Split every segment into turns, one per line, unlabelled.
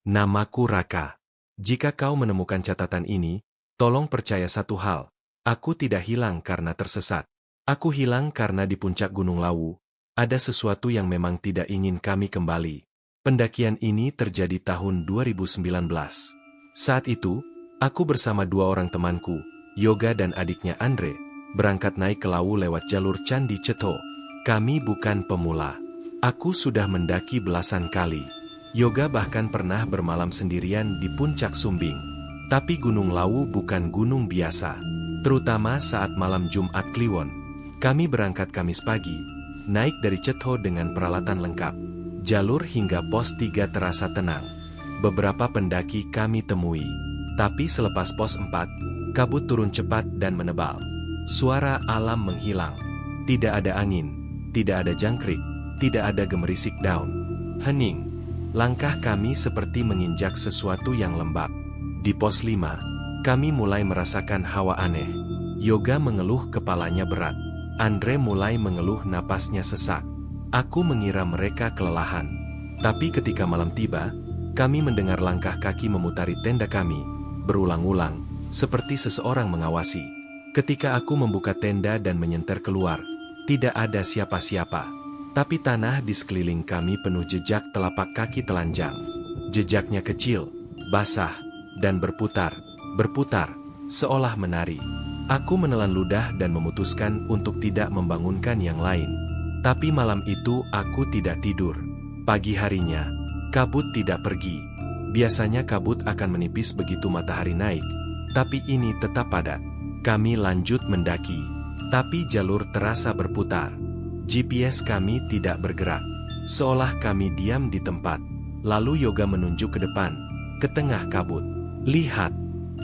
Namaku Raka. Jika kau menemukan catatan ini, tolong percaya satu hal. Aku tidak hilang karena tersesat. Aku hilang karena di puncak Gunung Lawu, ada sesuatu yang memang tidak ingin kami kembali. Pendakian ini terjadi tahun 2019. Saat itu, aku bersama dua orang temanku, Yoga dan adiknya Andre, berangkat naik ke Lawu lewat jalur Candi Cetho. Kami bukan pemula. Aku sudah mendaki belasan kali. Yoga bahkan pernah bermalam sendirian di puncak Sumbing. Tapi Gunung Lawu bukan gunung biasa. Terutama saat malam Jumat Kliwon. Kami berangkat Kamis pagi, naik dari Cetho dengan peralatan lengkap. Jalur hingga pos 3 terasa tenang. Beberapa pendaki kami temui. Tapi selepas pos 4, kabut turun cepat dan menebal. Suara alam menghilang. Tidak ada angin, tidak ada jangkrik, tidak ada gemerisik daun. Hening. Langkah kami seperti menginjak sesuatu yang lembab. Di pos 5, kami mulai merasakan hawa aneh. Yoga mengeluh kepalanya berat. Andre mulai mengeluh napasnya sesak. Aku mengira mereka kelelahan. Tapi ketika malam tiba, kami mendengar langkah kaki memutari tenda kami, berulang-ulang, seperti seseorang mengawasi. Ketika aku membuka tenda dan menyenter keluar, tidak ada siapa-siapa. Tapi tanah di sekeliling kami penuh jejak telapak kaki telanjang. Jejaknya kecil, basah, dan berputar, seolah menari. Aku menelan ludah dan memutuskan untuk tidak membangunkan yang lain. Tapi malam itu aku tidak tidur. Pagi harinya, kabut tidak pergi. Biasanya kabut akan menipis begitu matahari naik, tapi ini tetap padat. Kami lanjut mendaki, tapi jalur terasa berputar. GPS kami tidak bergerak, seolah kami diam di tempat. Lalu Yoga menunjuk ke depan, ke tengah kabut. "Lihat,"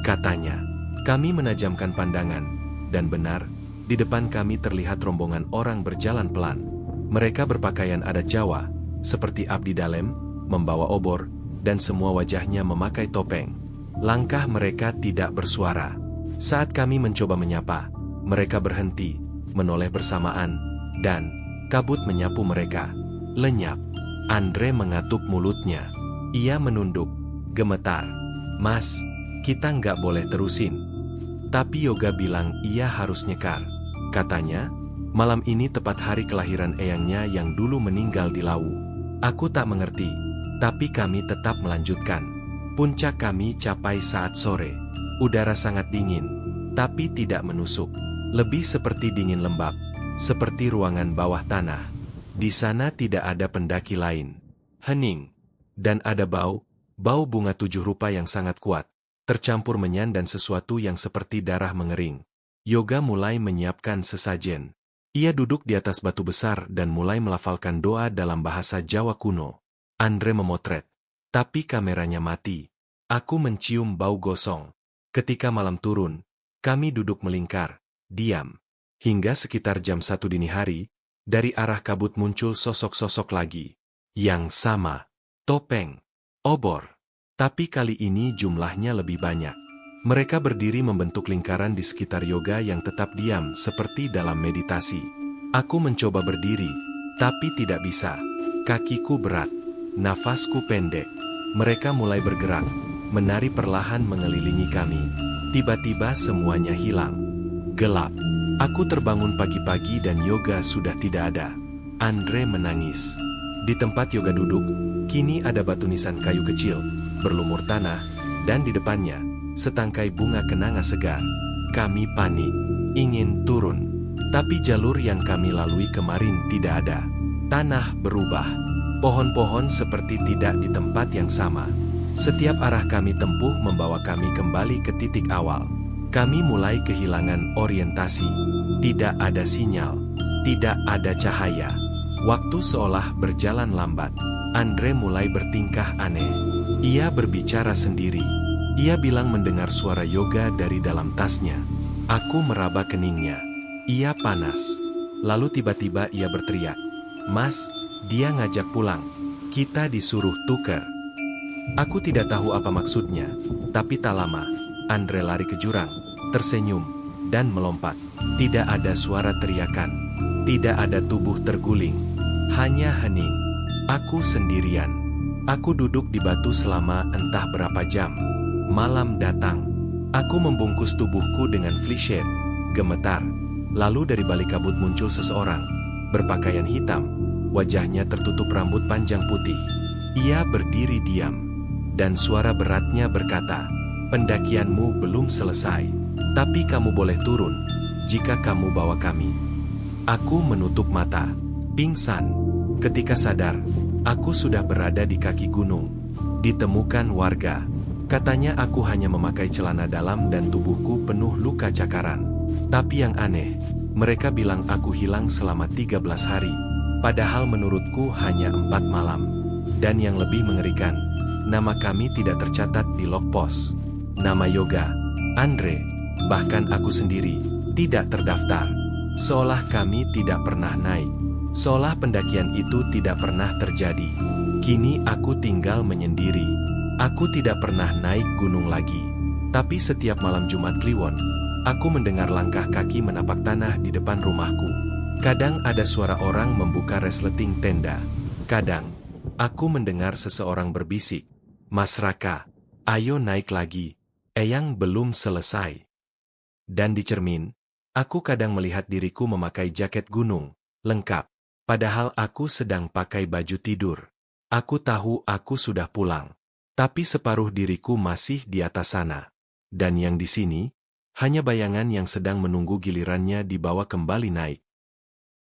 katanya. Kami menajamkan pandangan, dan benar, di depan kami terlihat rombongan orang berjalan pelan. Mereka berpakaian adat Jawa, seperti abdi dalem, membawa obor, dan semua wajahnya memakai topeng. Langkah mereka tidak bersuara. Saat kami mencoba menyapa, mereka berhenti, menoleh bersamaan, dan kabut menyapu mereka. Lenyap. Andre mengatuk mulutnya. Ia menunduk, gemetar. "Mas, kita nggak boleh terusin." Tapi Yoga bilang ia harus nyekar. Katanya, malam ini tepat hari kelahiran eyangnya yang dulu meninggal di Lawu. Aku tak mengerti, tapi kami tetap melanjutkan. Puncak kami capai saat sore. Udara sangat dingin, tapi tidak menusuk. Lebih seperti dingin lembab. Seperti ruangan bawah tanah. Di sana tidak ada pendaki lain. Hening. Dan ada bau bunga 7 rupa yang sangat kuat, tercampur menyan dan sesuatu yang seperti darah mengering. Yoga mulai menyiapkan sesajen. Ia duduk di atas batu besar dan mulai melafalkan doa dalam bahasa Jawa kuno. Andre memotret. Tapi kameranya mati. Aku mencium bau gosong. Ketika malam turun, kami duduk melingkar, diam. Hingga sekitar jam 1 dini hari, dari arah kabut muncul sosok-sosok lagi. Yang sama. Topeng. Obor. Tapi kali ini jumlahnya lebih banyak. Mereka berdiri membentuk lingkaran di sekitar Yoga yang tetap diam seperti dalam meditasi. Aku mencoba berdiri, tapi tidak bisa. Kakiku berat. Nafasku pendek. Mereka mulai bergerak, menari perlahan mengelilingi kami. Tiba-tiba semuanya hilang. Gelap. Aku terbangun pagi-pagi dan Yoga sudah tidak ada. Andre menangis. Di tempat Yoga duduk, kini ada batu nisan kayu kecil, berlumur tanah, dan di depannya, setangkai bunga kenanga segar. Kami panik, ingin turun. Tapi jalur yang kami lalui kemarin tidak ada. Tanah berubah. Pohon-pohon seperti tidak di tempat yang sama. Setiap arah kami tempuh membawa kami kembali ke titik awal. Kami mulai kehilangan orientasi. Tidak ada sinyal. Tidak ada cahaya. Waktu seolah berjalan lambat. Andre mulai bertingkah aneh. Ia berbicara sendiri. Ia bilang mendengar suara Yoga dari dalam tasnya. Aku meraba keningnya. Ia panas. Lalu tiba-tiba ia berteriak. "Mas, dia ngajak pulang. Kita disuruh tuker." Aku tidak tahu apa maksudnya. Tapi tak lama, Andre lari ke jurang, tersenyum, dan melompat. Tidak ada suara teriakan. Tidak ada tubuh terguling. Hanya hening. Aku sendirian. Aku duduk di batu selama entah berapa jam. Malam datang. Aku membungkus tubuhku dengan fleece shade, gemetar. Lalu dari balik kabut muncul seseorang, berpakaian hitam, wajahnya tertutup rambut panjang putih. Ia berdiri diam, dan suara beratnya berkata, "Pendakianmu belum selesai, tapi kamu boleh turun, jika kamu bawa kami." Aku menutup mata, pingsan. Ketika sadar, aku sudah berada di kaki gunung. Ditemukan warga. Katanya aku hanya memakai celana dalam dan tubuhku penuh luka cakaran. Tapi yang aneh, mereka bilang aku hilang selama 13 hari. Padahal menurutku hanya 4 malam. Dan yang lebih mengerikan, nama kami tidak tercatat di log pos. Nama Yoga, Andre, bahkan aku sendiri, tidak terdaftar. Seolah kami tidak pernah naik. Seolah pendakian itu tidak pernah terjadi. Kini aku tinggal menyendiri. Aku tidak pernah naik gunung lagi. Tapi setiap malam Jumat Kliwon, aku mendengar langkah kaki menapak tanah di depan rumahku. Kadang ada suara orang membuka resleting tenda. Kadang, aku mendengar seseorang berbisik, "Mas Raka, ayo naik lagi. Eyang belum selesai." Dan di cermin, aku kadang melihat diriku memakai jaket gunung, lengkap. Padahal aku sedang pakai baju tidur. Aku tahu aku sudah pulang. Tapi separuh diriku masih di atas sana. Dan yang di sini, hanya bayangan yang sedang menunggu gilirannya dibawa kembali naik.